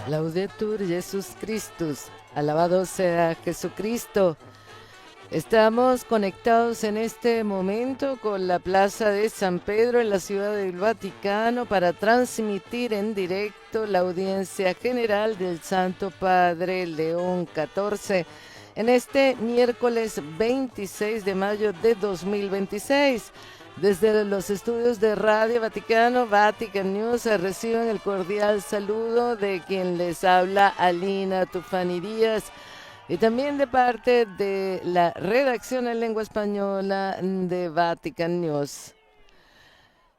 Laudetur Jesus Christus, alabado sea Jesucristo. Estamos conectados en este momento con la Plaza de San Pedro en la Ciudad del Vaticano para transmitir en directo la audiencia general del Santo Padre León XIV en este miércoles 26 de mayo de 2026. Desde los estudios de Radio Vaticano, Vatican News, reciben el cordial saludo de quien les habla, Alina Tufani Díaz, y también de parte de la redacción en lengua española de Vatican News.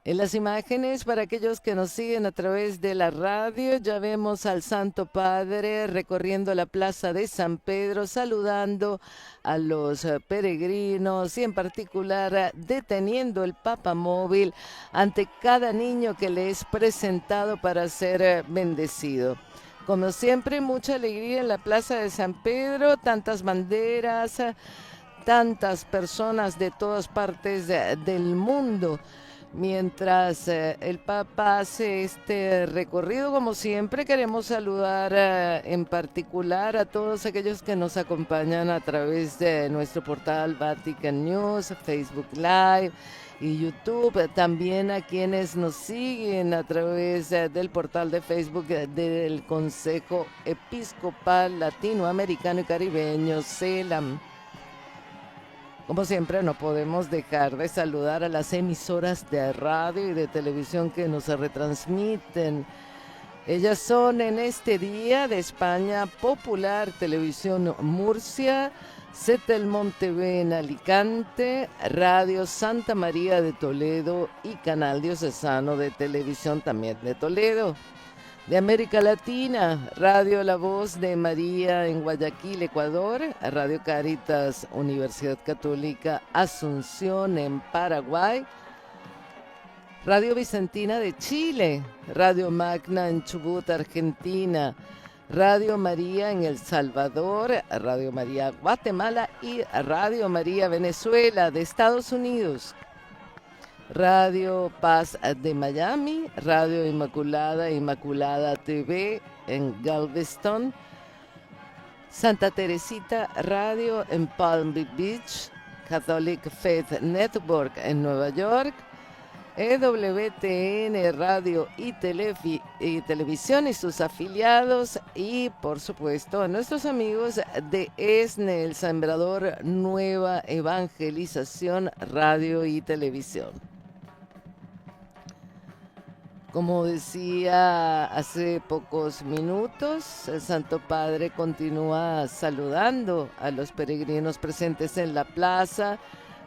En las imágenes, para aquellos que nos siguen a través de la radio, ya vemos al Santo Padre recorriendo la Plaza de San Pedro, saludando a los peregrinos y en particular deteniendo el papamóvil ante cada niño que le es presentado para ser bendecido. Como siempre, mucha alegría en la Plaza de San Pedro, tantas banderas, tantas personas de todas partes del mundo. Mientras el Papa hace este recorrido, como siempre, queremos saludar en particular a todos aquellos que nos acompañan a través de nuestro portal Vatican News, Facebook Live y YouTube. También a quienes nos siguen a través del portal de Facebook del Consejo Episcopal Latinoamericano y Caribeño, CELAM. Como siempre, no podemos dejar de saludar a las emisoras de radio y de televisión que nos retransmiten. Ellas son en este día de España Popular Televisión Murcia, Setelmont TV en Alicante, Radio Santa María de Toledo y Canal Diocesano de Televisión también de Toledo. De América Latina, Radio La Voz de María en Guayaquil, Ecuador, Radio Caritas, Universidad Católica Asunción en Paraguay, Radio Vicentina de Chile, Radio Magna en Chubut, Argentina, Radio María en El Salvador, Radio María Guatemala y Radio María Venezuela de Estados Unidos. Radio Paz de Miami, Radio Inmaculada, Inmaculada TV en Galveston, Santa Teresita Radio en Palm Beach, Catholic Faith Network en Nueva York, EWTN Radio y Televisión y sus afiliados, y por supuesto a nuestros amigos de ESNE, El Sembrador Nueva Evangelización Radio y Televisión. Como decía hace pocos minutos, el Santo Padre continúa saludando a los peregrinos presentes en la plaza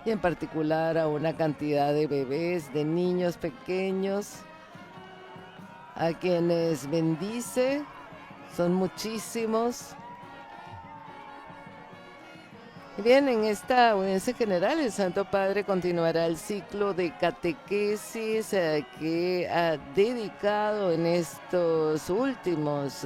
y en particular a una cantidad de bebés, de niños pequeños, a quienes bendice. Son muchísimos. Bien, en esta audiencia general el Santo Padre continuará el ciclo de catequesis que ha dedicado en estas últimas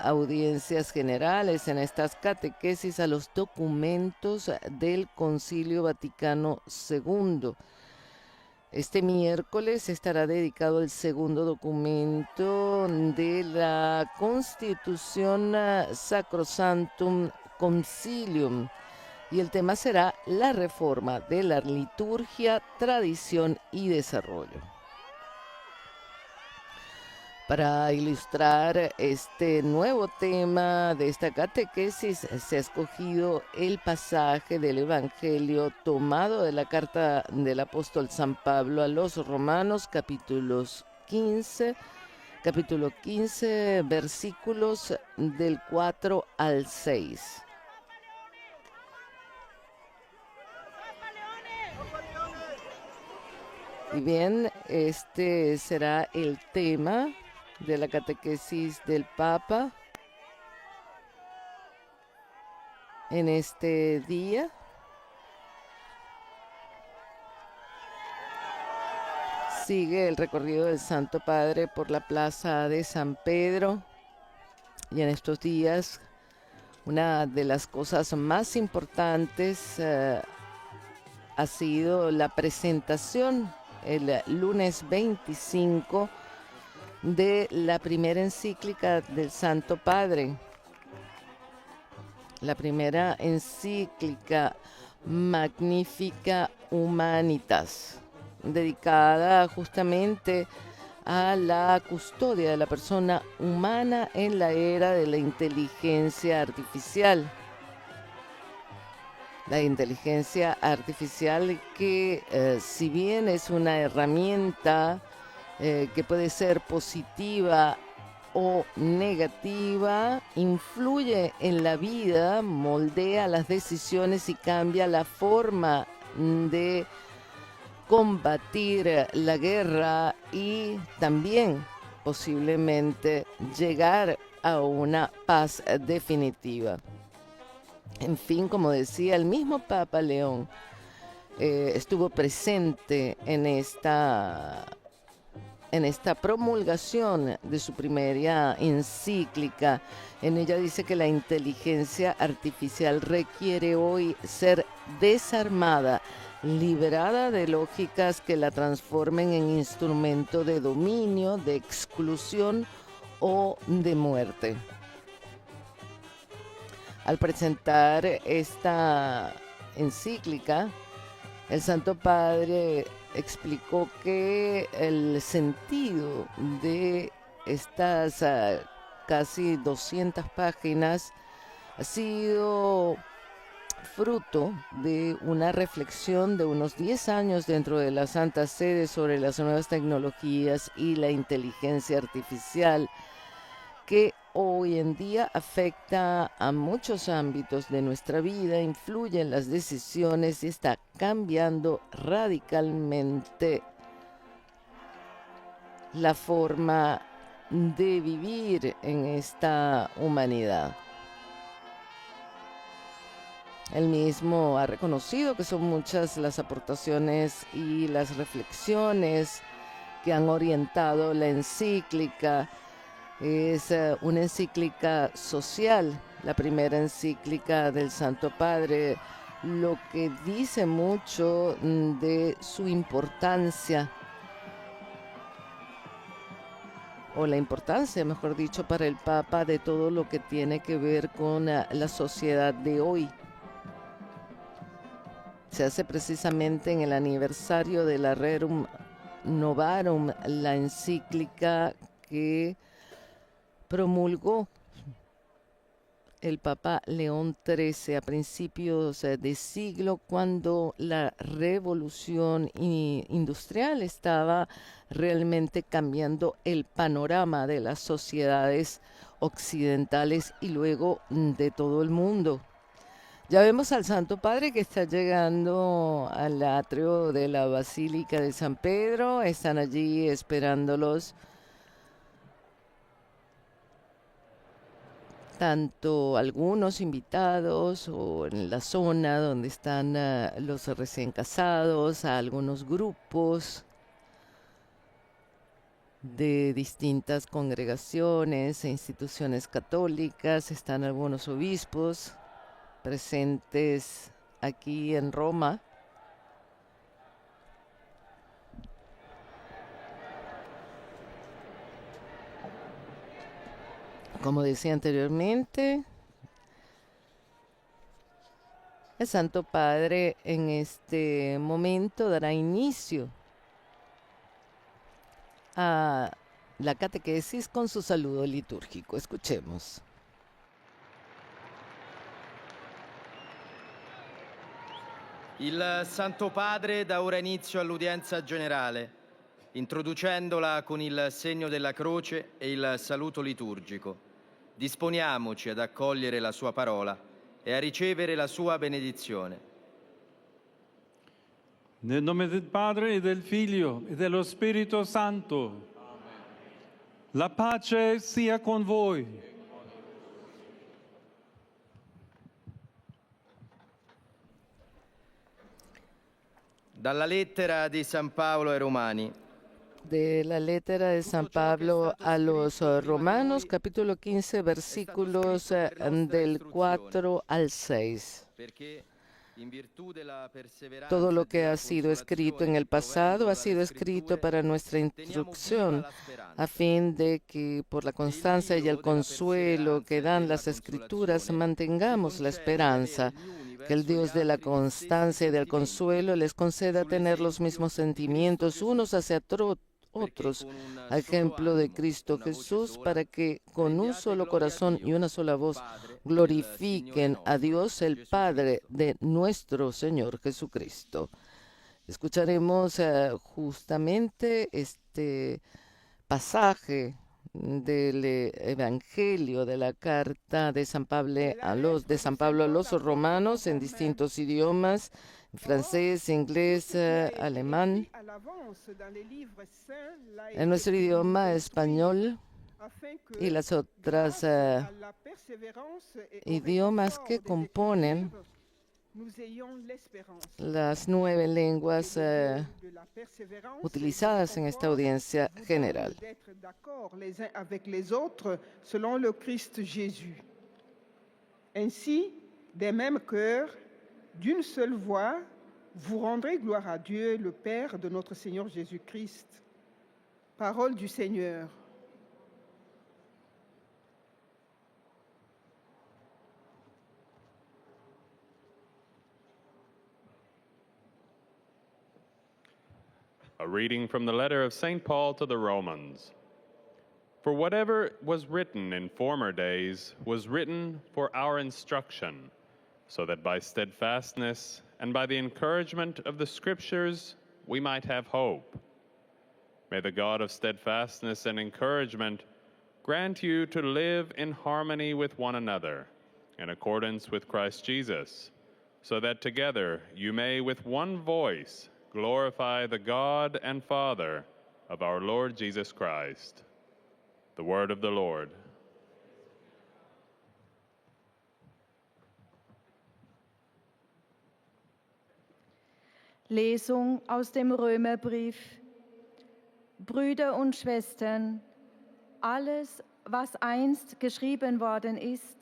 audiencias generales, en estas catequesis a los documentos del Concilio Vaticano II. Este miércoles estará dedicado el segundo documento de la Constitución Sacrosanctum Concilium, y el tema será la reforma de la liturgia, tradición y desarrollo. Para ilustrar este nuevo tema de esta catequesis, se ha escogido el pasaje del Evangelio tomado de la carta del apóstol San Pablo a los Romanos, capítulo 15, versículos del 4 al 6. Y bien, este será el tema de la catequesis del Papa en este día. Sigue el recorrido del Santo Padre por la Plaza de San Pedro, y en estos días una de las cosas más importantes ha sido la presentación el lunes 25 de la primera encíclica del Santo Padre. La primera encíclica Magnificat Humanitas, dedicada justamente a la custodia de la persona humana en la era de la inteligencia artificial. La inteligencia artificial que si bien es una herramienta que puede ser positiva o negativa, influye en la vida, moldea las decisiones y cambia la forma de combatir la guerra y también posiblemente llegar a una paz definitiva. En fin, como decía, el mismo Papa León estuvo presente en esta promulgación de su primera encíclica. En ella dice que la inteligencia artificial requiere hoy ser desarmada, liberada de lógicas que la transformen en instrumento de dominio, de exclusión o de muerte. Al presentar esta encíclica, el Santo Padre explicó que el sentido de estas casi 200 páginas ha sido fruto de una reflexión de unos 10 años dentro de la Santa Sede sobre las nuevas tecnologías y la inteligencia artificial, que hoy en día afecta a muchos ámbitos de nuestra vida, influye en las decisiones y está cambiando radicalmente la forma de vivir en esta humanidad. Él mismo ha reconocido que son muchas las aportaciones y las reflexiones que han orientado la encíclica. Es una encíclica social, la primera encíclica del Santo Padre, lo que dice mucho de su importancia, o la importancia, mejor dicho, para el Papa de todo lo que tiene que ver con la sociedad de hoy. Se hace precisamente en el aniversario de la Rerum Novarum, la encíclica que promulgó el Papa León XIII a principios de siglo, cuando la revolución industrial estaba realmente cambiando el panorama de las sociedades occidentales y luego de todo el mundo. Ya vemos al Santo Padre que está llegando al atrio de la Basílica de San Pedro. Están allí esperándolos tanto algunos invitados o en la zona donde están los recién casados, a algunos grupos de distintas congregaciones e instituciones católicas. Están algunos obispos presentes aquí en Roma. Como decía anteriormente, el Santo Padre en este momento dará inicio a la catequesis con su saludo litúrgico. Escuchemos. Il Santo Padre dà ora inizio all'udienza generale, introducendola con il segno della croce e il saluto liturgico. Disponiamoci ad accogliere la sua parola e a ricevere la sua benedizione. Nel nome del Padre e del Figlio e dello Spirito Santo. Amen. La pace sia con voi. Dalla lettera di San Paolo ai Romani. De la lettera de San Pablo a los Romanos, capítulo 15, versículos del 4 al 6. Todo lo que ha sido escrito en el pasado ha sido escrito para nuestra instrucción, a fin de que por la constancia y el consuelo que dan las Escrituras mantengamos la esperanza. Que el Dios de la constancia y del consuelo les conceda tener los mismos sentimientos unos hacia otros, a ejemplo de Cristo Jesús, para que con un solo corazón y una sola voz glorifiquen a Dios el Padre de nuestro Señor Jesucristo. Escucharemos justamente este pasaje del Evangelio de la carta de San Pablo a los romanos en distintos idiomas, francés, inglés, alemán, en nuestro idioma español y las otras idiomas que componen las 9 lenguas utilizadas en esta audiencia general. Ainsi, des mêmes cœurs, d'une seule voix, vous rendrez gloire à Dieu, le Père de notre Seigneur Jésus-Christ. Parole du Seigneur. A reading from the letter of St. Paul to the Romans. For whatever was written in former days was written for our instruction, so that by steadfastness and by the encouragement of the Scriptures we might have hope. May the God of steadfastness and encouragement grant you to live in harmony with one another, in accordance with Christ Jesus, so that together you may with one voice glorify the God and Father of our Lord Jesus Christ. The word of the Lord. Lesung aus dem Römerbrief. Brüder und Schwestern, alles, was einst geschrieben worden ist,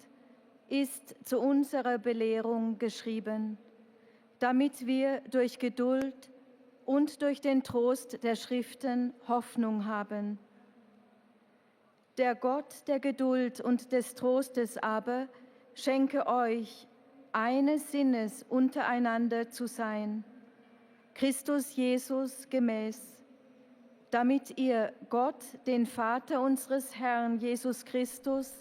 ist zu unserer Belehrung geschrieben, damit wir durch Geduld und durch den Trost der Schriften Hoffnung haben. Der Gott der Geduld und des Trostes aber schenke euch, eines Sinnes untereinander zu sein, Christus Jesus gemäß, damit ihr Gott, den Vater unseres Herrn Jesus Christus,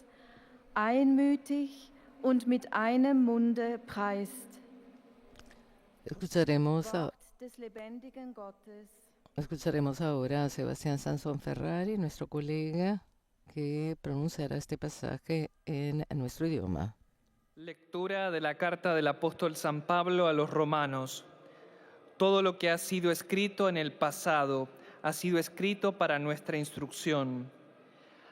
einmütig und mit einem Munde preist. Escucharemos ahora a Sebastián Sansón Ferrari, nuestro colega, que pronunciará este pasaje en nuestro idioma. Lectura de la carta del apóstol San Pablo a los romanos. Todo lo que ha sido escrito en el pasado ha sido escrito para nuestra instrucción,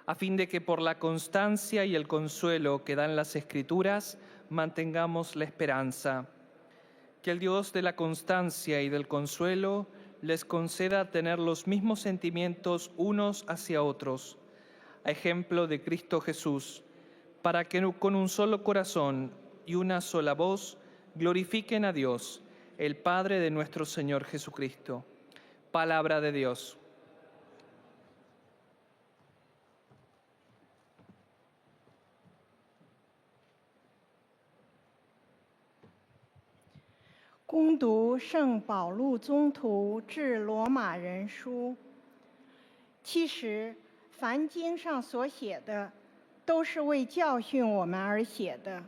a fin de que por la constancia y el consuelo que dan las Escrituras mantengamos la esperanza. Que el Dios de la constancia y del consuelo les conceda tener los mismos sentimientos unos hacia otros, a ejemplo de Cristo Jesús, para que con un solo corazón y una sola voz glorifiquen a Dios, el Padre de nuestro Señor Jesucristo. Palabra de Dios.《恭读圣保禄宗徒致罗马人书》。其实，凡经上所写的，都是为教训我们而写的，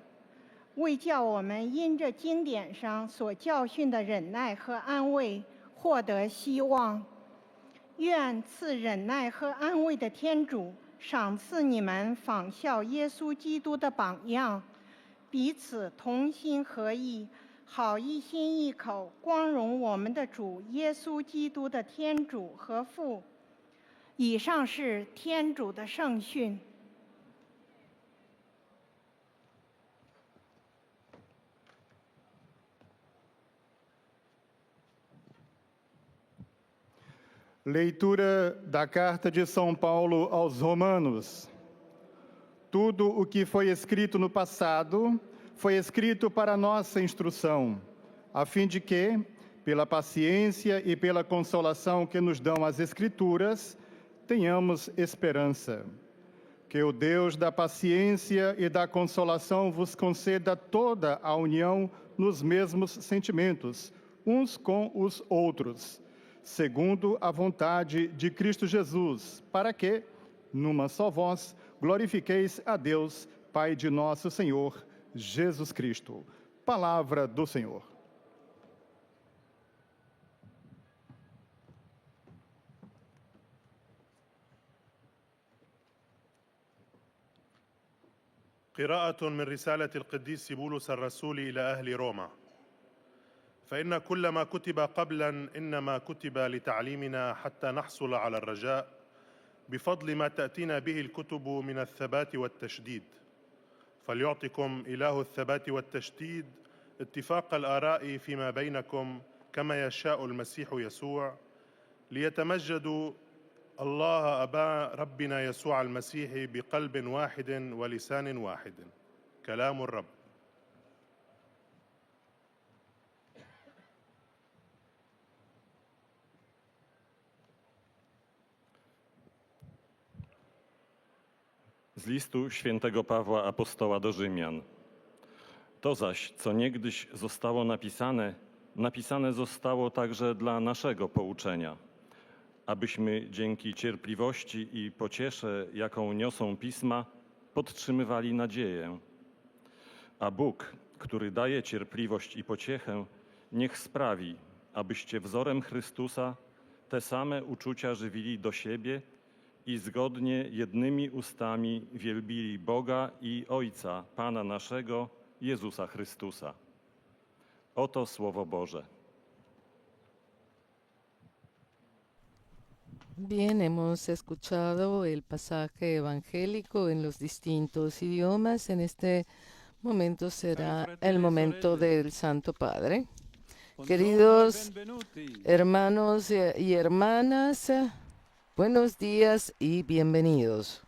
为叫我们因着经典上所教训的忍耐和安慰，获得希望。愿赐忍耐和安慰的天主，赏赐你们仿效耶稣基督的榜样，彼此同心合意，好一心一口，光荣我们的主耶稣基督的天主和父。以上是天主的圣训。Leitura da Carta de São Paulo aos Romanos. Tudo o que foi escrito no passado foi escrito para nossa instrução, a fim de que, pela paciência e pela consolação que nos dão as Escrituras, tenhamos esperança. Que o Deus da paciência e da consolação vos conceda toda a união nos mesmos sentimentos, uns com os outros, segundo a vontade de Cristo Jesus, para que, numa só voz, glorifiqueis a Deus, Pai de nosso Senhor, Jesus Cristo. Palavra do Senhor. قراءة من رسالة القديس بولس الرسول إلى أهل روما. فإن كل ما كتب قبلا إنما كتب لتعليمنا حتى نحصل على الرجاء بفضل ما تأتينا به الكتب من الثبات والتشديد. فليعطكم إله الثبات والتشديد اتفاق الآراء فيما بينكم كما يشاء المسيح يسوع، ليتمجد الله أبا ربنا يسوع المسيح بقلب واحد ولسان واحد. كلام الرب. Z listu świętego Pawła Apostoła do Rzymian. To zaś, co niegdyś zostało napisane zostało także dla naszego pouczenia, abyśmy dzięki cierpliwości i pociesze, jaką niosą pisma, podtrzymywali nadzieję. A Bóg, który daje cierpliwość i pociechę, niech sprawi, abyście wzorem Chrystusa te same uczucia żywili do siebie i zgodnie jednymi ustami wielbili Boga i Ojca, Pana naszego, Jezusa Chrystusa. Oto Słowo Boże. Bien, hemos escuchado el pasaje evangélico en los distintos idiomas. En este momento será el momento del Santo Padre. Queridos hermanos y hermanas, buenos días y bienvenidos.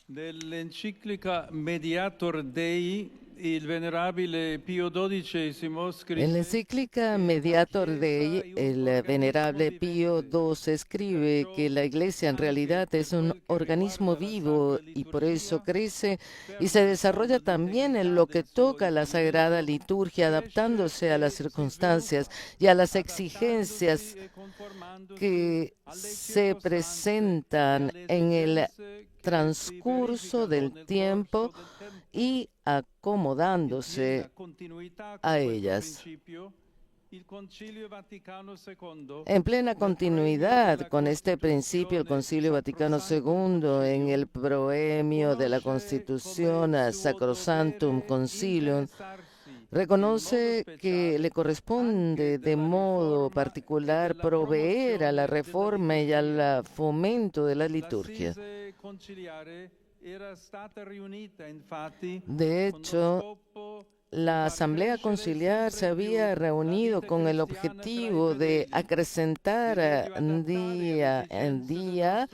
Dell'enciclica Mediator Dei, il venerabile Pio XII scrive. En la encíclica Mediator Dei, el venerable Pío XII escribe que la Iglesia en realidad es un organismo vivo y por eso crece y se desarrolla también en lo que toca a la Sagrada Liturgia, adaptándose a las circunstancias y a las exigencias que se presentan en el transcurso del tiempo y acomodándose a ellas. En plena continuidad con este principio, el Concilio Vaticano II, en el proemio de la Constitución a Sacrosanctum Concilium, reconoce que le corresponde de modo particular proveer a la reforma y al fomento de la liturgia. De hecho, la Asamblea Conciliar se había reunido con el objetivo de acrecentar día en día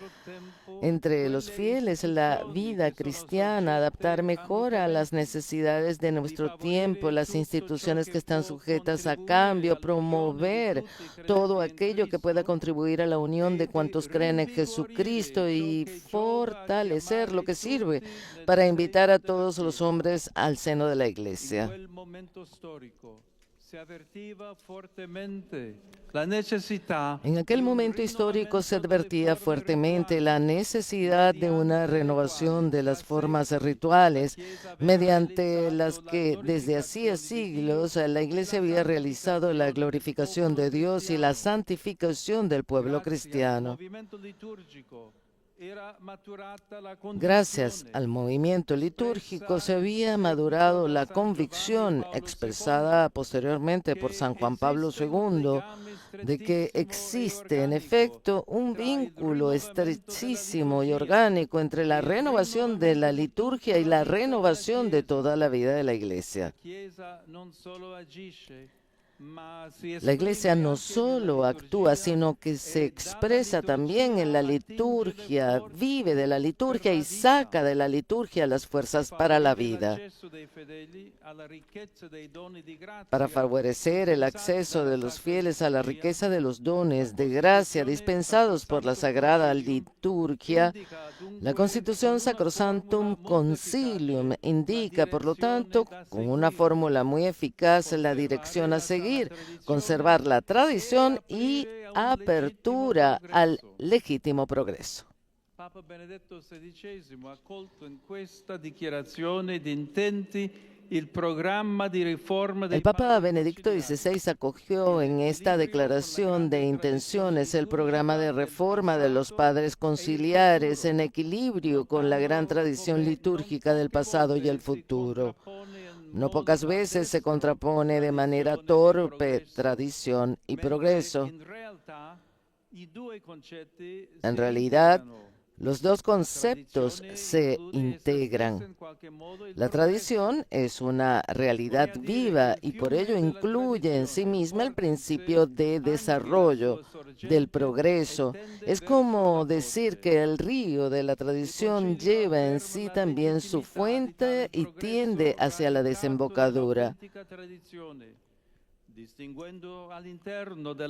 entre los fieles la vida cristiana, adaptar mejor a las necesidades de nuestro tiempo, las instituciones que están sujetas a cambio, promover todo aquello que pueda contribuir a la unión de cuantos creen en Jesucristo y fortalecer lo que sirve para invitar a todos los hombres al seno de la Iglesia. En aquel momento histórico se advertía fuertemente la necesidad de una renovación de las formas rituales mediante las que desde hacía siglos la Iglesia había realizado la glorificación de Dios y la santificación del pueblo cristiano. Gracias al movimiento litúrgico se había madurado la convicción expresada posteriormente por San Juan Pablo II de que existe en efecto un vínculo estrechísimo y orgánico entre la renovación de la liturgia y la renovación de toda la vida de la Iglesia. La Iglesia no solo actúa, sino que se expresa también en la liturgia, vive de la liturgia y saca de la liturgia las fuerzas para la vida. Para favorecer el acceso de los fieles a la riqueza de los dones de gracia dispensados por la Sagrada Liturgia, la Constitución Sacrosanctum Concilium indica, por lo tanto, con una fórmula muy eficaz, la dirección a seguir: conservar la tradición y apertura al legítimo progreso. Papa Benedetto XVI ha accolto in questa dichiarazione di intenti il programma di riforma El Papa Benedicto XVI acogió en esta declaración de intenciones el programa de reforma de los padres conciliares en equilibrio con la gran tradición litúrgica del pasado y el futuro. No pocas veces se contrapone de manera torpe tradición y progreso. En realidad, los dos conceptos se integran. La tradición es una realidad viva y por ello incluye en sí misma el principio de desarrollo, del progreso. Es como decir que el río de la tradición lleva en sí también su fuente y tiende hacia la desembocadura.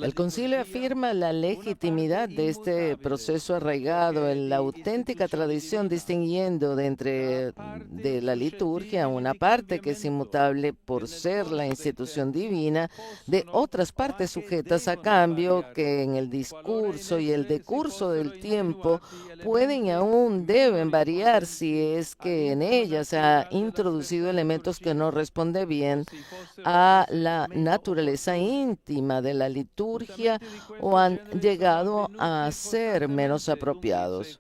El concilio afirma la legitimidad de este proceso arraigado en la auténtica tradición, distinguiendo de la liturgia una parte que es inmutable por ser la institución divina, de otras partes sujetas a cambio que en el discurso y el decurso del tiempo pueden y aún deben variar si es que en ellas se ha introducido elementos que no responden bien a la naturaleza íntima de la liturgia o han llegado a ser menos apropiados.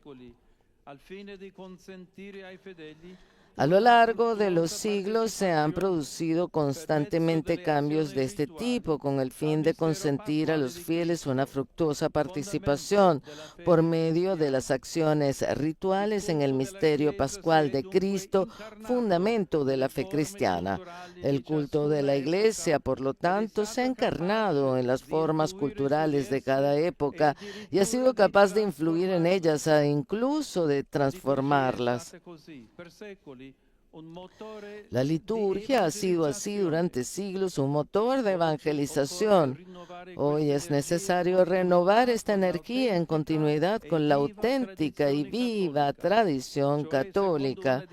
A lo largo de los siglos se han producido constantemente cambios de este tipo con el fin de consentir a los fieles una fructuosa participación por medio de las acciones rituales en el misterio pascual de Cristo, fundamento de la fe cristiana. El culto de la Iglesia, por lo tanto, se ha encarnado en las formas culturales de cada época y ha sido capaz de influir en ellas e incluso de transformarlas. La liturgia ha sido así durante siglos un motor de evangelización. Hoy es necesario renovar esta energía en continuidad con la auténtica y viva tradición católica,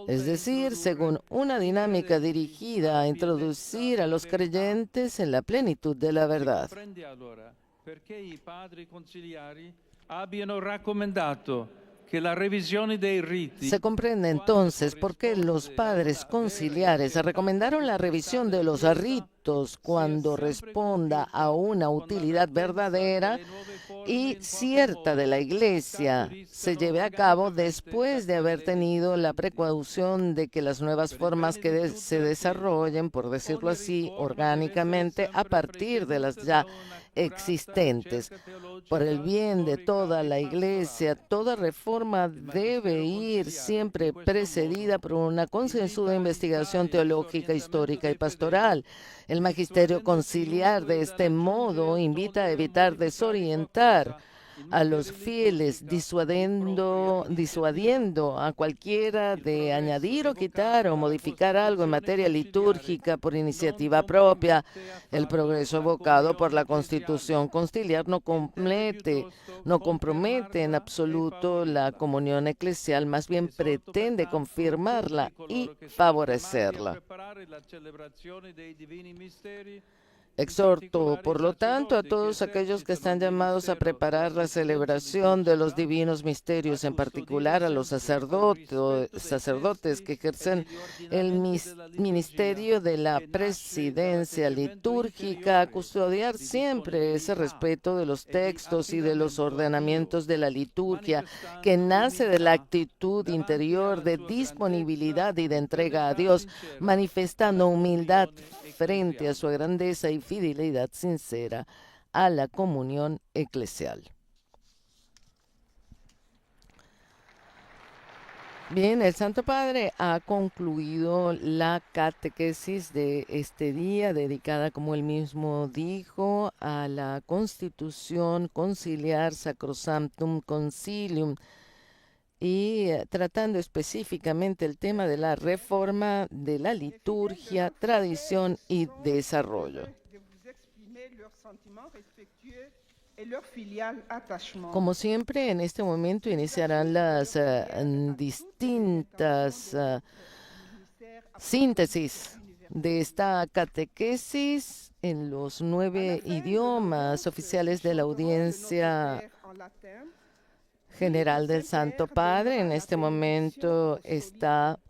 es decir, según una dinámica dirigida a introducir a los creyentes en la plenitud de la verdad. Se comprende entonces por qué los padres conciliares recomendaron la revisión de los ritos cuando responda a una utilidad verdadera y cierta de la Iglesia se lleve a cabo después de haber tenido la precaución de que las nuevas formas que se desarrollen, por decirlo así, orgánicamente a partir de las ya existentes. Por el bien de toda la Iglesia, toda reforma debe ir siempre precedida por una concienzuda investigación teológica, histórica y pastoral. El magisterio conciliar de este modo invita a evitar desorientar a los fieles, disuadiendo a cualquiera de añadir o quitar o modificar algo en materia litúrgica por iniciativa propia. El progreso evocado por la Constitución conciliar no compromete en absoluto la comunión eclesial, más bien pretende confirmarla y favorecerla. Exhorto, por lo tanto, a todos aquellos que están llamados a preparar la celebración de los divinos misterios, en particular a los sacerdotes que ejercen el ministerio de la presidencia litúrgica, a custodiar siempre ese respeto de los textos y de los ordenamientos de la liturgia que nace de la actitud interior de disponibilidad y de entrega a Dios, manifestando humildad frente a su grandeza y fidelidad sincera a la comunión eclesial. Bien, el Santo Padre ha concluido la catequesis de este día, dedicada, como él mismo dijo, a la Constitución Conciliar Sacrosanctum Concilium y tratando específicamente el tema de la reforma de la liturgia, tradición y desarrollo. Como siempre, en este momento iniciarán las distintas síntesis de esta catequesis en los 9 idiomas oficiales de la audiencia general del Santo Padre. En este momento está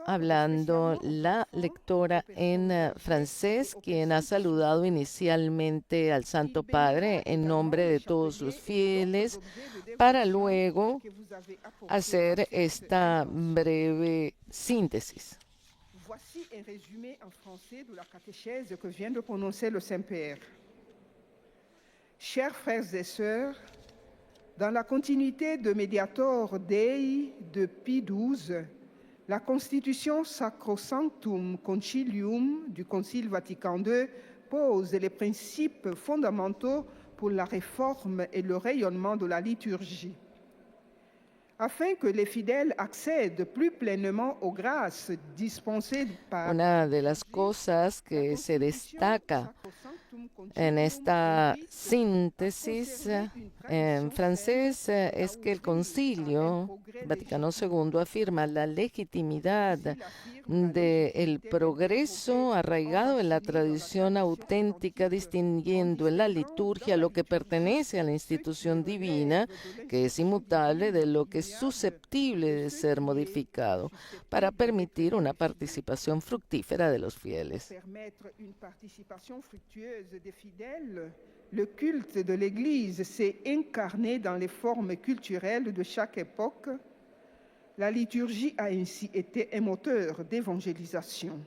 hablando la lectora en francés, quien ha saludado inicialmente al Santo Padre en nombre de todos los fieles, para luego hacer esta breve síntesis. Voici un résumé en français de la catéchèse que vient de prononcer le Saint-Père. Chers frères et sœurs, dans la continuité de Mediator Dei de Pie XII, la Constitution Sacrosanctum Concilium du Concile Vatican II pose les principes fondamentaux pour la réforme et le rayonnement de la liturgie. Afin que les fidèles accèdent plus pleinement aux grâces dispensées par Una de las cosas que se destaca en esta síntesis en francés es que el Concilio Vaticano II afirma la legitimidad del progreso arraigado en la tradición auténtica, distinguiendo en la liturgia lo que pertenece a la institución divina, que es inmutable, de lo que es susceptible de ser modificado, para permitir una participación fructífera de los fieles. Le culte de l'Église s'est incarné dans les formes culturelles de chaque époque. La liturgie a ainsi été un moteur d'évangélisation.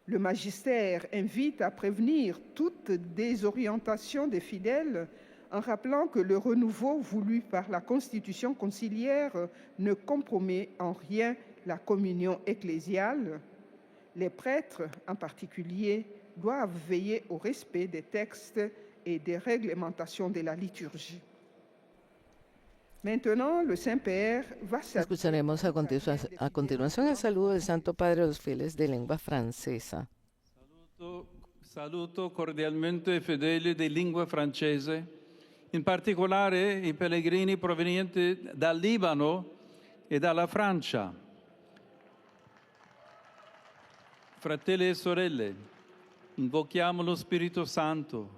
Le magistère invite à prévenir toute désorientation des fidèles en rappelant que le renouveau voulu par la Constitution conciliaire ne compromet en rien la communion ecclésiale. Les prêtres, en particulier, doivent veiller au respect des textes et des réglementations de la liturgie. Maintenant, le Saint-Père va Escucharemos a continuación el saludo del Santo Padre a los fieles de lengua francesa. Saluto cordialmente i fedeli di lingua francese, in particolare i pellegrini provenienti dal Libano e dalla Francia. Fratelli e sorelle, invochiamo lo Spirito Santo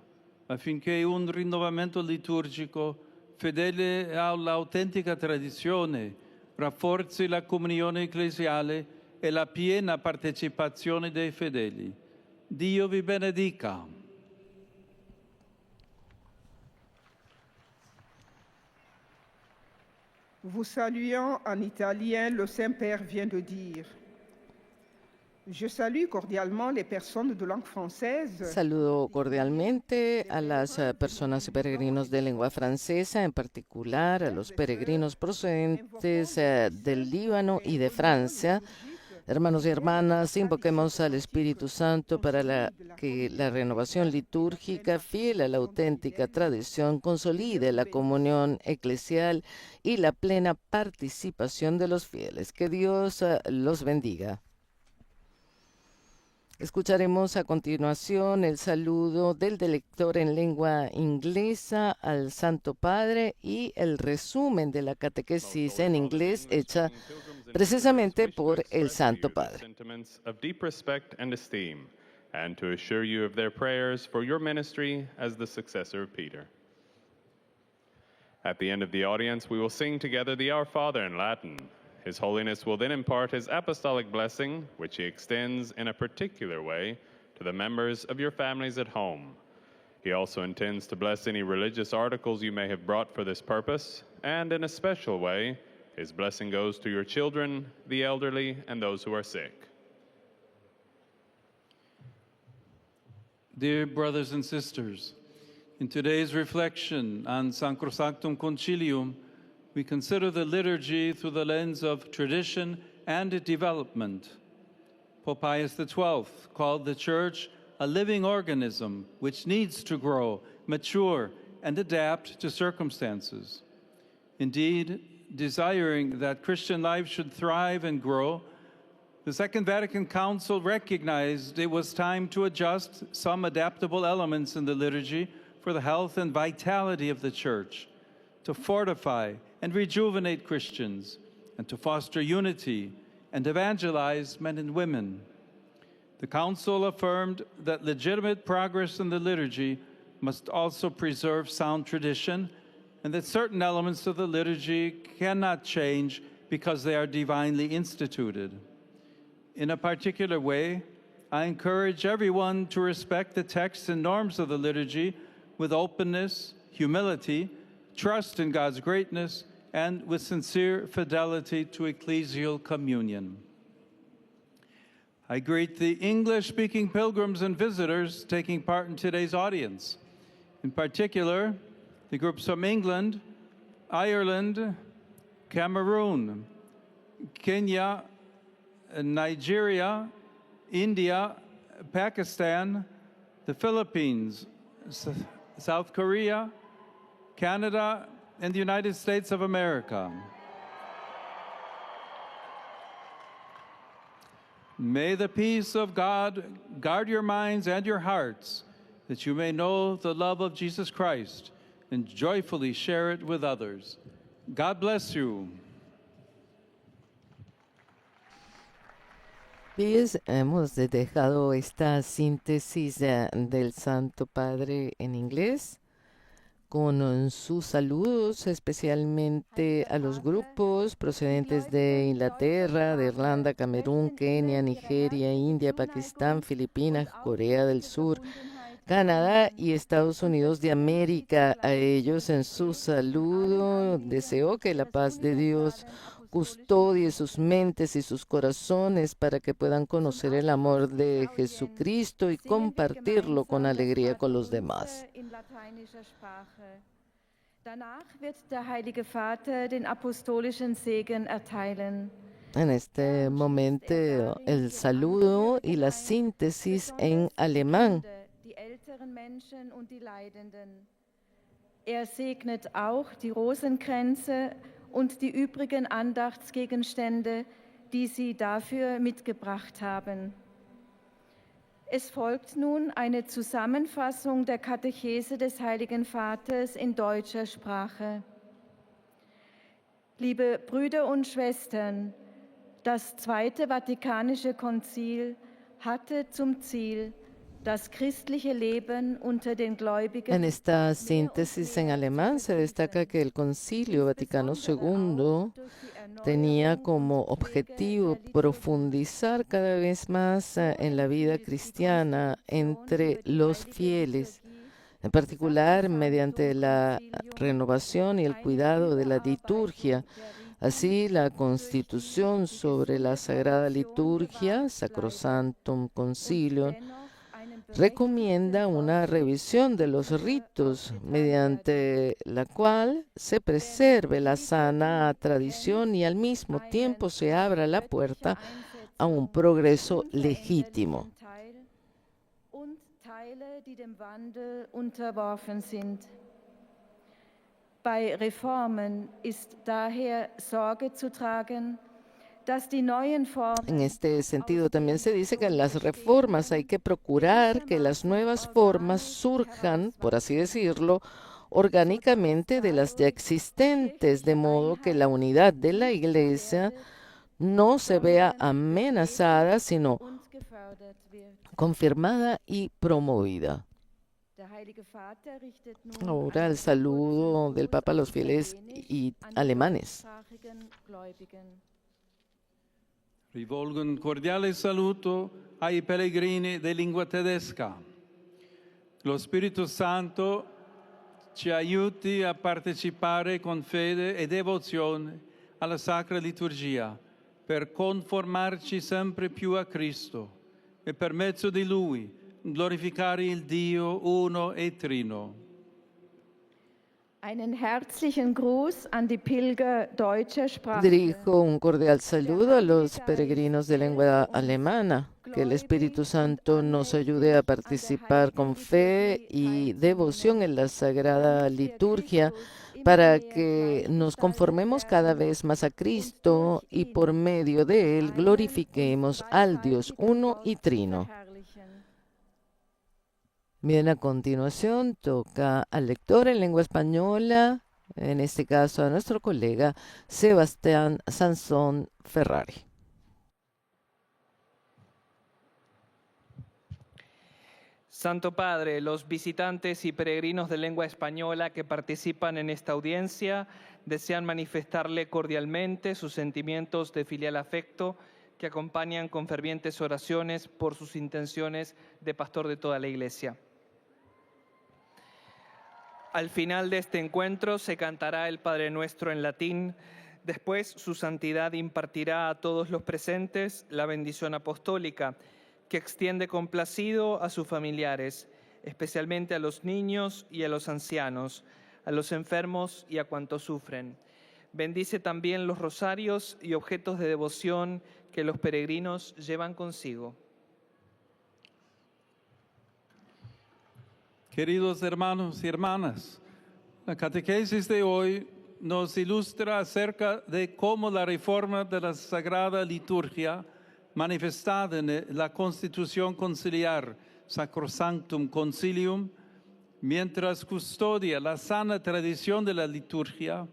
affinché un rinnovamento liturgico fedele all'autentica tradizione rafforzi la comunione ecclesiale e la piena partecipazione dei fedeli. Dio vi benedica. Vous saluant en italien, le Saint-Père vient de dire: Je salue cordialement les personnes de langue française. Saludo cordialmente a las personas y peregrinos de lengua francesa, en particular a los peregrinos procedentes del Líbano y de Francia. Hermanos y hermanas, invoquemos al Espíritu Santo para que la renovación litúrgica, fiel a la auténtica tradición, consolide la comunión eclesial y la plena participación de los fieles. Que Dios los bendiga. Escucharemos a continuación el saludo del lector en lengua inglesa al Santo Padre y el resumen de la catequesis en inglés hecha precisamente por el Santo Padre. And to assure you of their prayers for your ministry as the successor of Peter. At the end of the audience, we will sing together the Our Father in Latin. His Holiness will then impart his apostolic blessing, which he extends in a particular way to the members of your families at home. He also intends to bless any religious articles you may have brought for this purpose, and in a special way, his blessing goes to your children, the elderly, and those who are sick. Dear brothers and sisters, in today's reflection on Sacrosanctum Concilium, we consider the liturgy through the lens of tradition and development. Pope Pius XII called the Church a living organism which needs to grow, mature, and adapt to circumstances. Indeed, desiring that Christian life should thrive and grow, the Second Vatican Council recognized it was time to adjust some adaptable elements in the liturgy for the health and vitality of the Church, to fortify and rejuvenate Christians, and to foster unity and evangelize men and women. The Council affirmed that legitimate progress in the liturgy must also preserve sound tradition, and that certain elements of the liturgy cannot change because they are divinely instituted. In a particular way, I encourage everyone to respect the texts and norms of the liturgy with openness, humility, trust in God's greatness, and with sincere fidelity to ecclesial communion. I greet the English-speaking pilgrims and visitors taking part in today's audience. In particular, the groups from England, Ireland, Cameroon, Kenya, Nigeria, India, Pakistan, the Philippines, South Korea, Canada, and the United States of America. May the peace of God guard your minds and your hearts, that you may know the love of Jesus Christ and joyfully share it with others. God bless you. Pues hemos dejado esta síntesis del Santo Padre en inglés con sus saludos especialmente a los grupos procedentes de Inglaterra, de Irlanda, Camerún, Kenia, Nigeria, India, Pakistán, Filipinas, Corea del Sur, Canadá y Estados Unidos de América. A ellos en su saludo deseo que la paz de Dios custodie sus mentes y sus corazones para que puedan conocer el amor de Jesucristo y compartirlo con alegría con los demás. Danach wird der Heilige Vater den apostolischen Segen erteilen. En este momento el saludo y la síntesis en alemán. Die älteren Menschen und die Leidenden. Segnet auch die Rosenkränze und die übrigen Andachtsgegenstände, die Sie dafür mitgebracht haben. Es folgt nun eine Zusammenfassung der Katechese des Heiligen Vaters in deutscher Sprache. Liebe Brüder und Schwestern, das Zweite Vatikanische Konzil hatte zum Ziel, das christliche Leben unter den Gläubigen. En esta síntesis en alemán se destaca que el Concilio Vaticano II tenía como objetivo profundizar cada vez más en la vida cristiana entre los fieles, en particular mediante la renovación y el cuidado de la liturgia. Así, la Constitución sobre la Sagrada Liturgia, Sacrosanctum Concilium, recomienda una revisión de los ritos mediante la cual se preserve la sana tradición y al mismo tiempo se abra la puerta a un progreso legítimo. Bei Reformen ist daher Sorge zu tragen, dass die neuen Formen. En este sentido, también se dice que en las reformas hay que procurar que las nuevas formas surjan, por así decirlo, orgánicamente de las ya existentes, de modo que la unidad de la Iglesia no se vea amenazada, sino confirmada y promovida. Ahora el saludo del Papa a los fieles y alemanes. Rivolgo un cordiale saluto ai pellegrini di lingua tedesca. Lo Spirito Santo ci aiuti a partecipare con fede e devozione alla Sacra Liturgia per conformarci sempre più a Cristo e per mezzo di Lui glorificare il Dio uno e trino. Einen herzlichen Gruß an die Pilger deutscher Sprache. Dirijo un cordial saludo a los peregrinos de lengua alemana. Que el Espíritu Santo nos ayude a participar con fe y devoción en la Sagrada Liturgia para que nos conformemos cada vez más a Cristo y por medio de Él glorifiquemos al Dios uno y trino. Bien, a continuación toca al lector en lengua española, en este caso a nuestro colega Sebastián Sansón Ferrari. Santo Padre, los visitantes y peregrinos de lengua española que participan en esta audiencia desean manifestarle cordialmente sus sentimientos de filial afecto que acompañan con fervientes oraciones por sus intenciones de pastor de toda la Iglesia. Al final de este encuentro se cantará el Padre Nuestro en latín. Después, su santidad impartirá a todos los presentes la bendición apostólica, que extiende complacido a sus familiares, especialmente a los niños y a los ancianos, a los enfermos y a cuantos sufren. Bendice también los rosarios y objetos de devoción que los peregrinos llevan consigo. Queridos hermanos y hermanas, la catequesis de hoy nos ilustra acerca de cómo la reforma de la Sagrada Liturgia, manifestada en la Constitución Conciliar Sacrosanctum Concilium, mientras custodia la sana tradición de la liturgia,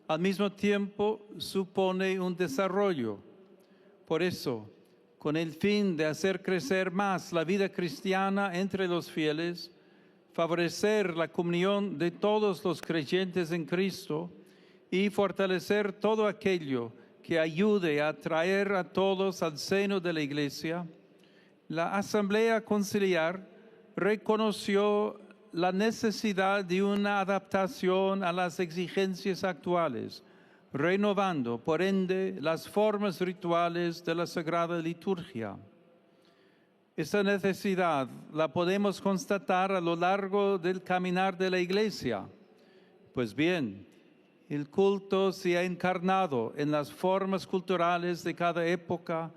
al mismo tiempo supone un desarrollo. Por eso, con el fin de hacer crecer más la vida cristiana entre los fieles, favorecer la comunión de todos los creyentes en Cristo y fortalecer todo aquello que ayude a traer a todos al seno de la Iglesia, la Asamblea Conciliar reconoció la necesidad de una adaptación a las exigencias actuales, renovando, por ende, las formas rituales de la Sagrada Liturgia. Esta necesidad la podemos constatar a lo largo del caminar de la Iglesia. Pues bien, el culto se ha encarnado en las formas culturales de cada época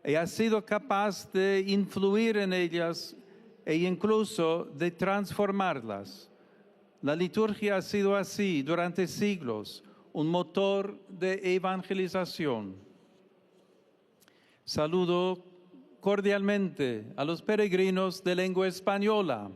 y ha sido capaz de influir en ellas e incluso de transformarlas. La liturgia ha sido así durante siglos, un motor de evangelización. Saludo cordialmente a los peregrinos de lengua española.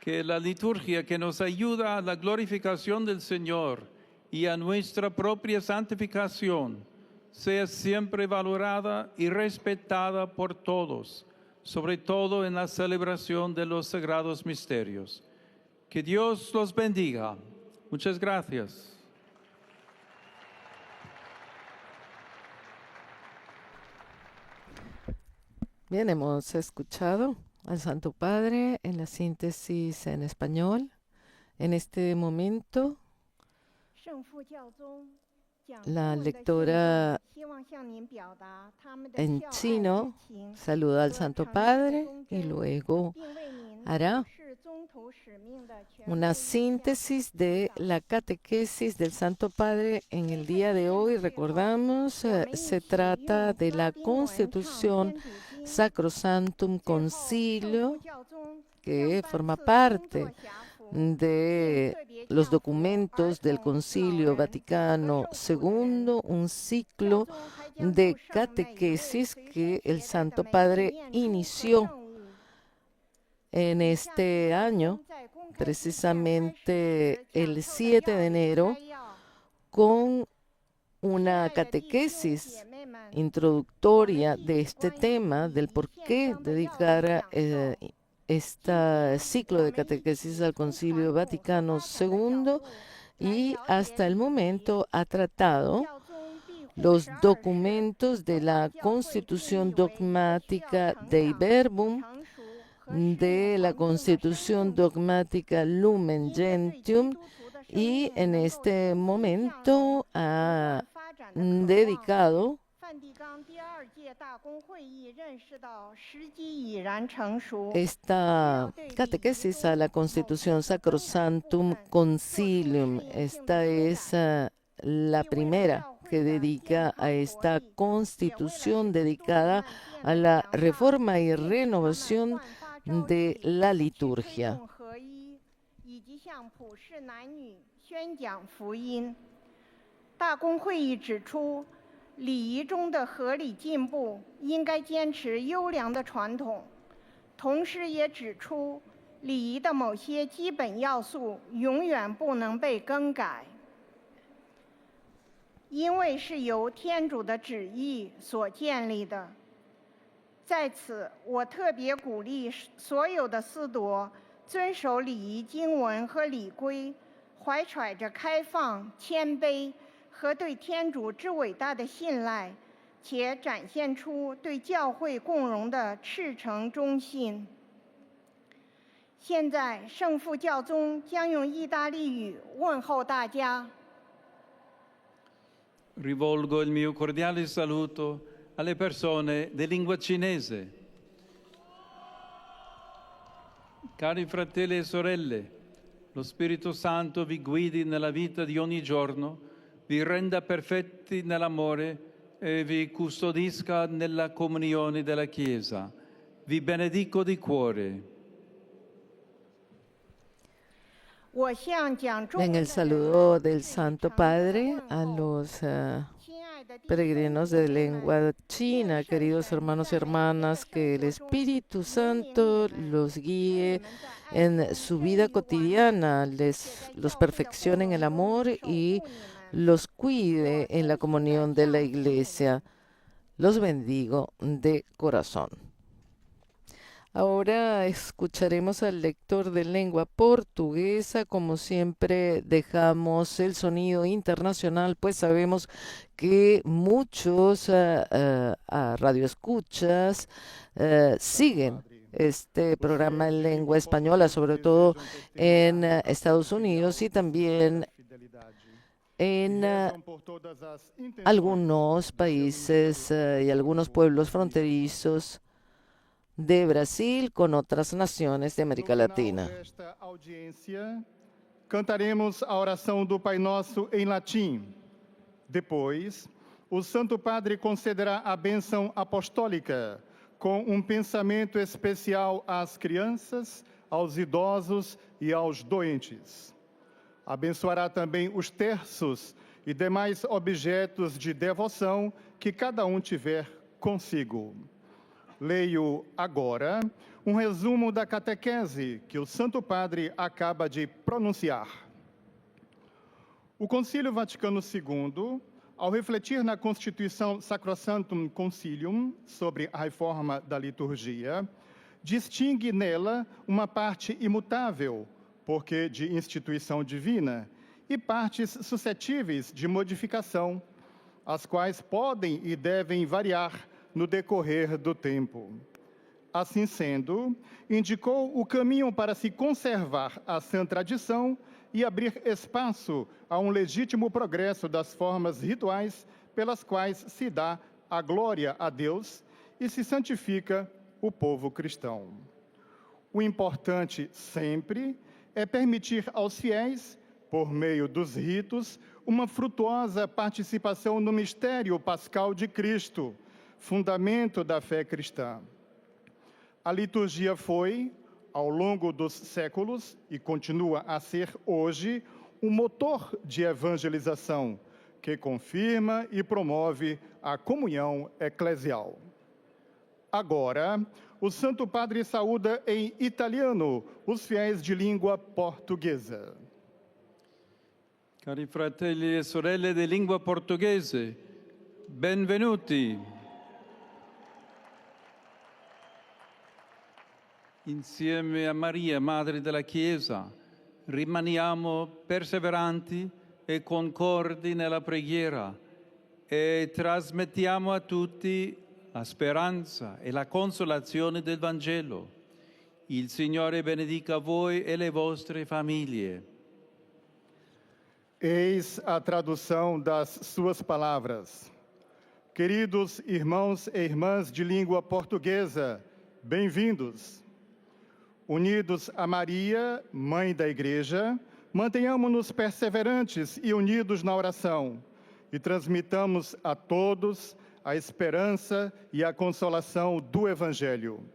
Que la liturgia que nos ayuda a la glorificación del Señor y a nuestra propia santificación sea siempre valorada y respetada por todos, sobre todo en la celebración de los sagrados misterios. Que Dios los bendiga. Muchas gracias. Bien, hemos escuchado al Santo Padre en la síntesis en español. En este momento, la lectora en chino saluda al Santo Padre y luego hará una síntesis de la catequesis del Santo Padre en el día de hoy. Recordamos, se trata de la Constitución Sacrosanctum Concilio, que forma parte de los documentos del Concilio Vaticano II, un ciclo de catequesis que el Santo Padre inició en este año, precisamente el 7 de enero, con una catequesis introductoria de este tema, del por qué dedicar este ciclo de catequesis al Concilio Vaticano II, y hasta el momento ha tratado los documentos de la Constitución Dogmática Dei Verbum, de la Constitución Dogmática Lumen Gentium, y en este momento ha dedicado Esta catequesis a la Constitución Sacrosanctum Concilium, esta es la primera que dedica a esta Constitución dedicada a la reforma y renovación de la liturgia. 大公会议指出，礼仪中的合理进步应该坚持优良的传统，同时也指出，礼仪的某些基本要素永远不能被更改，因为是由天主的旨意所建立的。在此，我特别鼓励所有的司铎遵守礼仪经文和礼规，怀揣着开放、谦卑和对天主之伟大的信赖，且展现出对教会共荣的赤诚忠信。现在，圣父教宗将用意大利语问候大家。Rivolgo il mio cordiale saluto alle persone di lingua cinese. Cari fratelli e sorelle, lo Spirito Santo vi guidi nella vita di ogni giorno, vi renda perfetti nell'amore e vi custodisca nella comunione della Chiesa. Vi benedico di cuore. En el saludo del Santo Padre a los peregrinos de lengua china, queridos hermanos y hermanas, que el Espíritu Santo los guíe en su vida cotidiana, los perfeccione en el amor y los cuide en la comunión de la Iglesia. Los bendigo de corazón. Ahora escucharemos al lector de lengua portuguesa. Como siempre, dejamos el sonido internacional, pues sabemos que muchos radioescuchas siguen este programa en lengua española, sobre todo en Estados Unidos y también en algunos países y algunos pueblos fronterizos de Brasil con otras naciones de América Latina. Esta audiência, cantaremos a oração do Pai Nosso em latim. Depois, o Santo Padre concederá a bênção apostólica com um pensamento especial às crianças, aos idosos e aos doentes. Abençoará também os terços e demais objetos de devoção que cada um tiver consigo. Leio agora um resumo da catequese que o Santo Padre acaba de pronunciar. O Concílio Vaticano II, ao refletir na Constituição Sacrosanctum Concilium sobre a reforma da liturgia, distingue nela uma parte imutável, porque de instituição divina, e partes suscetíveis de modificação, as quais podem e devem variar no decorrer do tempo. Assim sendo, indicou o caminho para se conservar a sã tradição e abrir espaço a um legítimo progresso das formas rituais pelas quais se dá a glória a Deus e se santifica o povo cristão. O importante sempre é permitir aos fiéis, por meio dos ritos, uma frutuosa participação no mistério pascal de Cristo, fundamento da fé cristã. A liturgia foi, ao longo dos séculos, e continua a ser hoje, um motor de evangelização que confirma e promove a comunhão eclesial. Agora, o Santo Padre saúda em italiano os fiéis de língua portuguesa. Cari fratelli e sorelle di lingua portoghese, benvenuti. Insieme a Maria, Madre della Chiesa, rimaniamo perseveranti e concordi nella preghiera e trasmettiamo a tutti la speranza e la consolazione del Vangelo. Il Signore benedica voi e le vostre famiglie. Eis a tradução das suas palavras. Queridos irmãos e irmãs de língua portuguesa, bem-vindos. Unidos a Maria, Mãe da Igreja, mantenhamos-nos perseverantes e unidos na oração e transmitamos a todos a esperança e a consolação do Evangelho.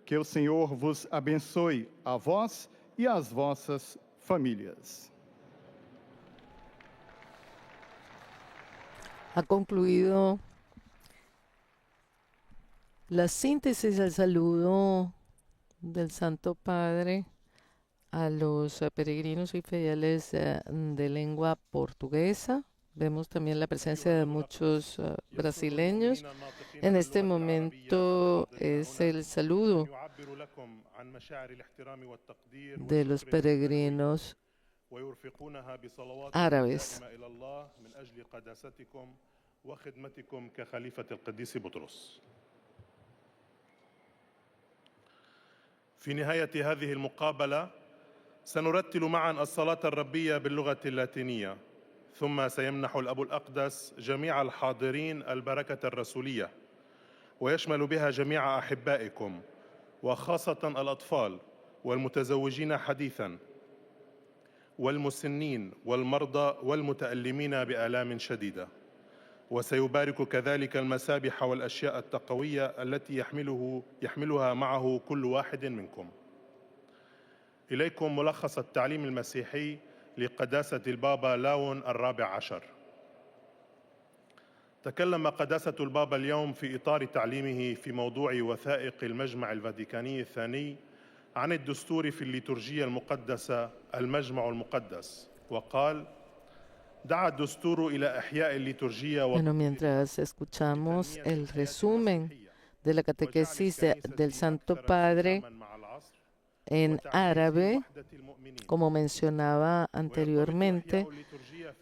Que o Senhor vos abençoe, a vós e às vossas famílias. Ha concluido la síntesis del saludo del Santo Padre a los peregrinos y fieles de lengua portuguesa. Vemos también la presencia de muchos brasileños. En este momento es el saludo de los peregrinos árabes. في نهاية هذه المقابلة سنرتل معا الصلاة الربية باللغة اللاتينية، ثم سيمنح الأب الأقدس جميع الحاضرين البركة الرسولية، ويشمل بها جميع أحبائكم وخاصة الأطفال والمتزوجين حديثاً والمسنين والمرضى والمتألمين بآلام شديدة، وسيبارك كذلك المسابح والأشياء التقوية التي يحملها معه كل واحد منكم. إليكم ملخص التعليم المسيحي لقداسة البابا لاون الرابع عشر. تكلم قداسة البابا اليوم في إطار تعليمه في موضوع وثائق المجمع الفاتيكاني الثاني عن الدستور في الليتورجية المقدسة المجمع المقدس، وقال: دعا الدستور إلى إحياء الليتورجية. Bueno, mientras escuchamos el resumen de la catequesis del Santo Padre en árabe, como mencionaba anteriormente,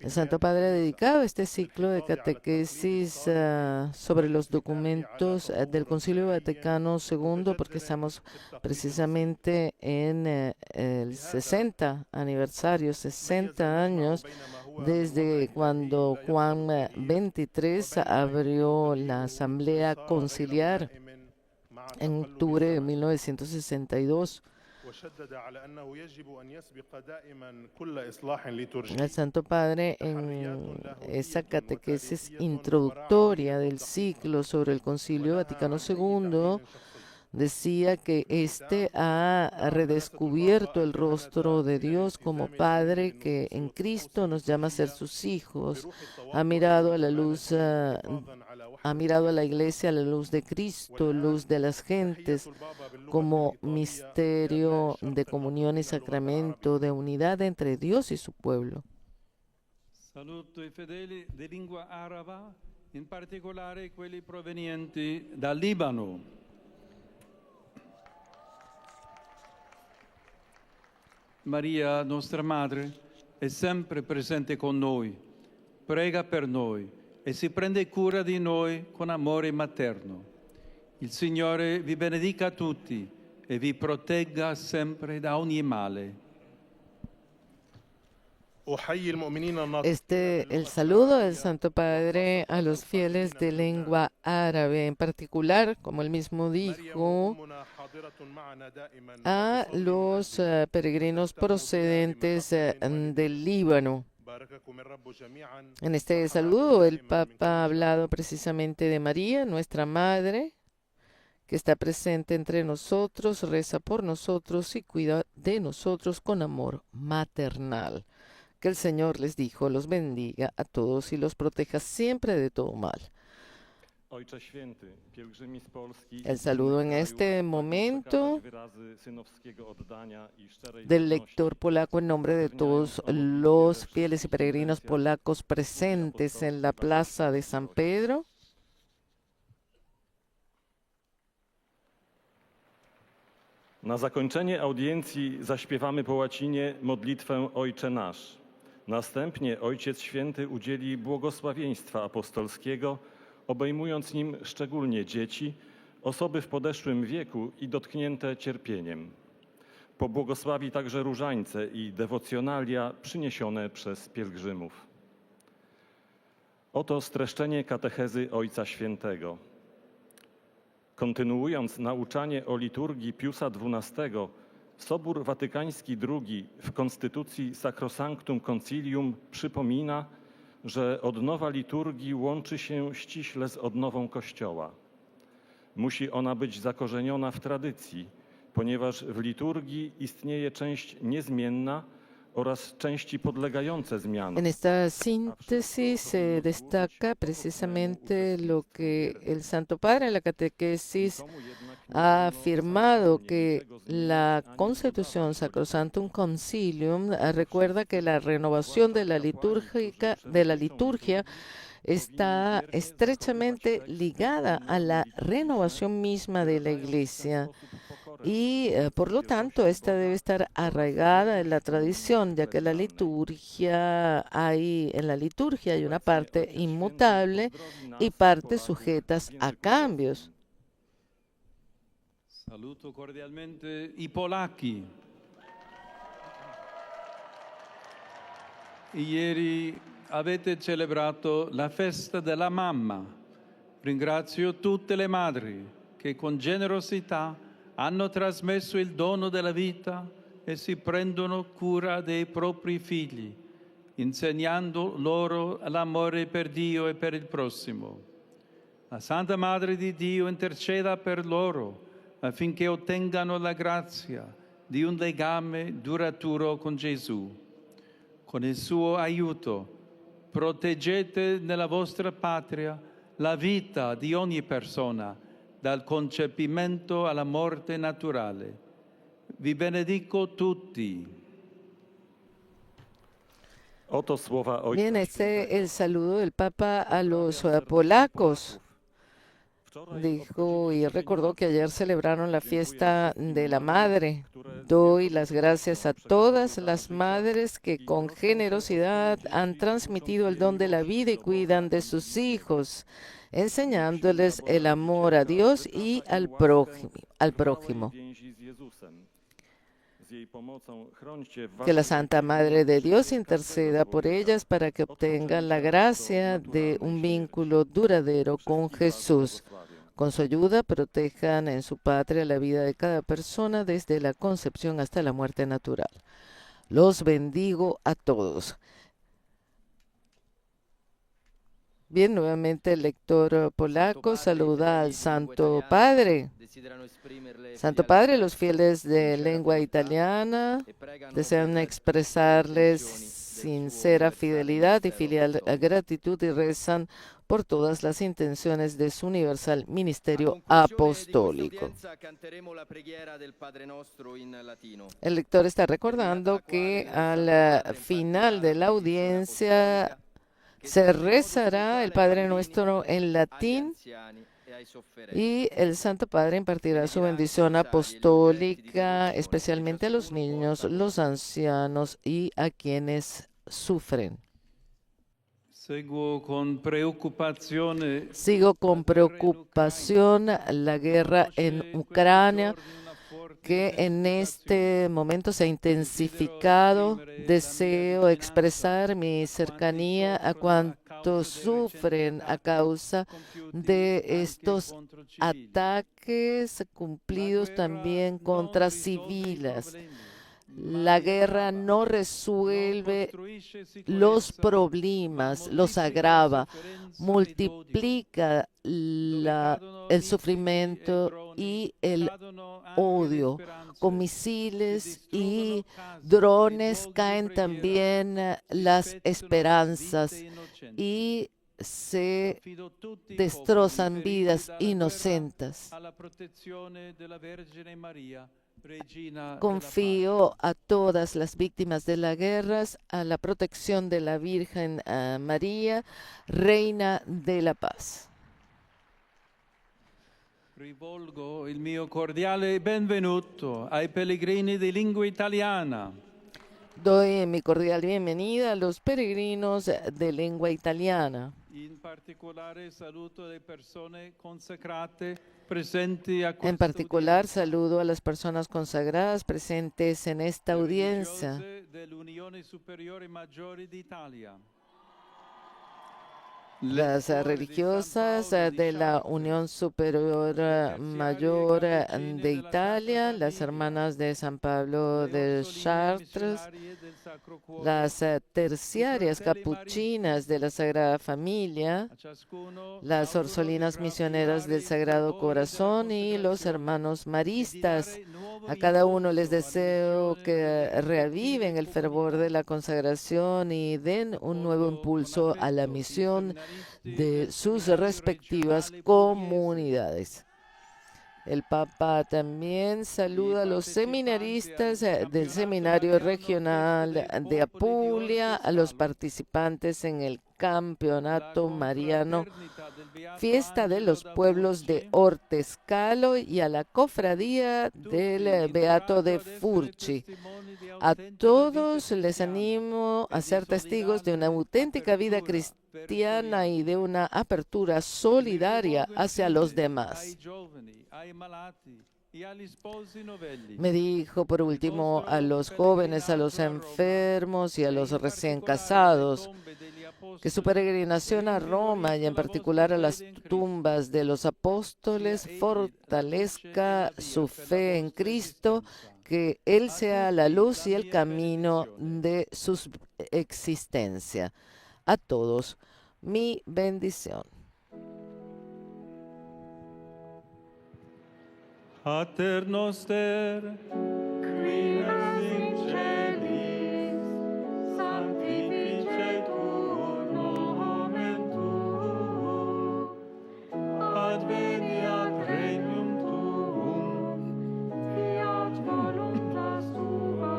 el Santo Padre ha dedicado este ciclo de catequesis sobre los documentos del Concilio Vaticano II, porque estamos precisamente en el 60 aniversario, 60 años desde cuando Juan XXIII abrió la Asamblea Conciliar en octubre de 1962. El Santo Padre, en esa catequesis introductoria del ciclo sobre el Concilio Vaticano II, decía que éste ha redescubierto el rostro de Dios como Padre que en Cristo nos llama a ser sus hijos. Ha mirado a la luz, ha mirado a la Iglesia a la luz de Cristo, luz de las gentes, como misterio de comunión y sacramento, de unidad entre Dios y su pueblo. Saluto i fedeli di lingua araba, in particolare quelli provenienti dal Libano. Maria, nostra Madre, è sempre presente con noi, prega per noi e si prende cura di noi con amore materno. Il Signore vi benedica tutti e vi protegga sempre da ogni male. El saludo del Santo Padre a los fieles de lengua árabe, en particular, como él mismo dijo, a los peregrinos procedentes del Líbano. En este saludo, el Papa ha hablado precisamente de María, nuestra Madre, que está presente entre nosotros, reza por nosotros y cuida de nosotros con amor maternal. Que el Señor, les dijo, los bendiga a todos y los proteja siempre de todo mal. El saludo en este momento del lector polaco en nombre de todos los fieles y peregrinos polacos presentes en la plaza de San Pedro. Na zakończenie audiencji zaśpiewamy po łacinie modlitwę Ojcze Nasz. Następnie Ojciec Święty udzieli błogosławieństwa apostolskiego, obejmując nim szczególnie dzieci, osoby w podeszłym wieku i dotknięte cierpieniem. Pobłogosławi także różańce i dewocjonalia przyniesione przez pielgrzymów. Oto streszczenie katechezy Ojca Świętego. Kontynuując nauczanie o liturgii Piusa XII, Sobór Watykański II w konstytucji Sacrosanctum Concilium przypomina, że odnowa liturgii łączy się ściśle z odnową Kościoła. Musi ona być zakorzeniona w tradycji, ponieważ w liturgii istnieje część niezmienna oraz części podlegające zmianom. En esta síntesis se destaca precisamente lo que el Santo Padre en la catequesis ha afirmado, que la Constitución Sacrosanctum Concilium recuerda que la renovación de la liturgia está estrechamente ligada a la renovación misma de la Iglesia. Y por lo tanto, esta debe estar arraigada en la tradición, ya que en la liturgia hay una parte inmutable y partes sujetas a cambios. Saluto cordialmente i polacchi. Ieri avete celebrato la festa della mamma. Ringrazio tutte le madri che con generosità hanno trasmesso il dono della vita e si prendono cura dei propri figli, insegnando loro l'amore per Dio e per il prossimo. La Santa Madre di Dio interceda per loro affinché ottengano la grazia di un legame duraturo con Gesù. Con il suo aiuto proteggete nella vostra patria la vita di ogni persona, dal concepimento alla morte naturale. Vi benedico tutti. Oto słowa Ojca Bien, este Świętego. es el saludo del Papa a los polacos. Dijo y recordó que ayer celebraron la fiesta de la Madre. Doy las gracias a todas las madres que con generosidad han transmitido el don de la vida y cuidan de sus hijos, enseñándoles el amor a Dios y al prójimo. Que la Santa Madre de Dios interceda por ellas para que obtengan la gracia de un vínculo duradero con Jesús. Con su ayuda protejan en su patria la vida de cada persona desde la concepción hasta la muerte natural. Los bendigo a todos. Bien, nuevamente el lector polaco saluda al Santo Padre. Santo Padre, los fieles de lengua italiana desean expresarles sincera fidelidad y filial gratitud y rezan por todas las intenciones de su universal ministerio apostólico. El lector está recordando que al final de la audiencia se rezará el Padre Nuestro en latín y el Santo Padre impartirá su bendición apostólica, especialmente a los niños, los ancianos y a quienes sufren. Sigo con preocupación la guerra en Ucrania, que en este momento se ha intensificado. Deseo expresar mi cercanía a cuantos sufren a causa de estos ataques cumplidos también contra civiles. La guerra no resuelve los problemas, los agrava, multiplica el sufrimiento y el odio. Con misiles y drones caen también las esperanzas y se destrozan vidas inocentes. Confío a todas las víctimas de las guerras a la protección de la Virgen María, Reina de la Paz. Rivolgo il mio cordiale benvenuto ai pellegrini di lingua italiana. Doy mi cordial bienvenida a los peregrinos de lengua italiana. In particolare saluto le persone consacrate presenti a En particular, saludo a las personas consagradas presentes en esta audiencia. dell'Unione Superiore Maggiore d'Italia. las religiosas de la Unión Superior Mayor de Italia, las hermanas de San Pablo de Chartres, las terciarias capuchinas de la Sagrada Familia, las Orsolinas Misioneras del Sagrado Corazón y los hermanos maristas. A cada uno les deseo que reaviven el fervor de la consagración y den un nuevo impulso a la misión de sus respectivas comunidades. El Papa también saluda a los seminaristas del Seminario Regional de Apulia, a los participantes en el Campeonato Mariano, Fiesta de los Pueblos de Ortescalo y a la Cofradía del Beato de Furci. A todos les animo a ser testigos de una auténtica vida cristiana y de una apertura solidaria hacia los demás. Me dijo por último a los jóvenes, a los enfermos y a los recién casados que su peregrinación a Roma y en particular a las tumbas de los apóstoles fortalezca su fe en Cristo, que Él sea la luz y el camino de su existencia. A todos, mi bendición. Pater noster, qui es in celis, sanctificetur nomen tuum, adveniat regnum tuum, fiat voluntas tua,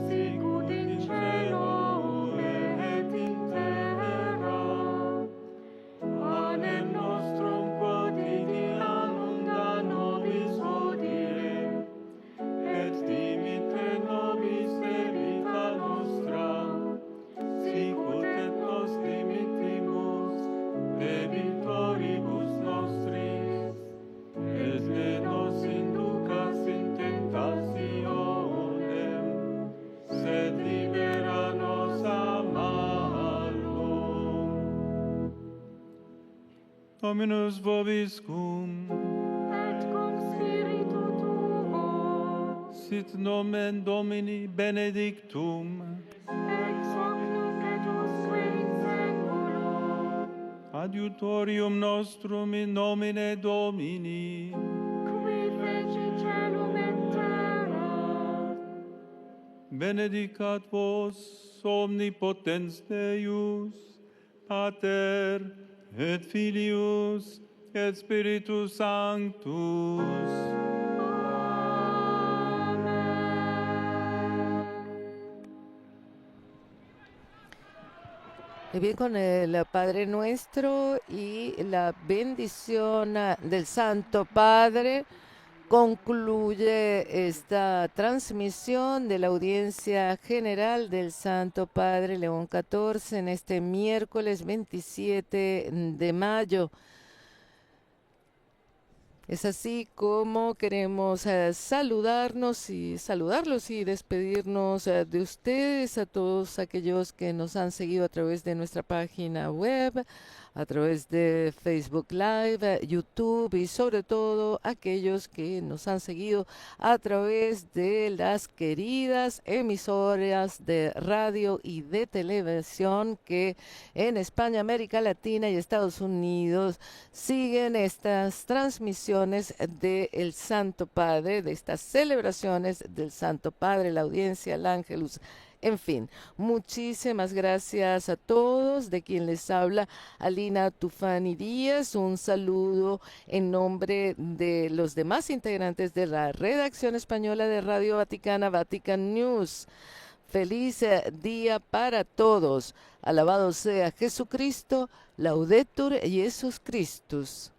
sicut in cielo et in terra. Panem nostrum quotidianum da nobis hodie, et dimitte nobis debita nostra, sicut et nos dimittimus debitoribus nostris, et ne nos inducas in tentationem, sed libera nos a malo. Dominus vobiscum, et cum spiritu tuo, sit nomen Domini benedictum, ex hoc nunc et usque in seculo, adiutorium nostrum in nomine Domini, qui feci celum et terra, benedicat vos omnipotens Deus, Pater et Filius et Spiritus Sanctus. Y bien, con el Padre Nuestro y la bendición del Santo Padre, concluye esta transmisión de la audiencia general del Santo Padre León XIV en este miércoles 27 de mayo. Es así como queremos saludarlos y despedirnos de ustedes, a todos aquellos que nos han seguido a través de nuestra página web, a través de Facebook Live, YouTube y sobre todo aquellos que nos han seguido a través de las queridas emisoras de radio y de televisión que en España, América Latina y Estados Unidos siguen estas transmisiones del Santo Padre, de estas celebraciones del Santo Padre, la audiencia, el Ángelus. En fin, muchísimas gracias a todos. De quien les habla, Alina Tufani Díaz. Un saludo en nombre de los demás integrantes de la redacción española de Radio Vaticana, Vatican News. Feliz día para todos. Alabado sea Jesucristo, Laudetur Jesus Christus.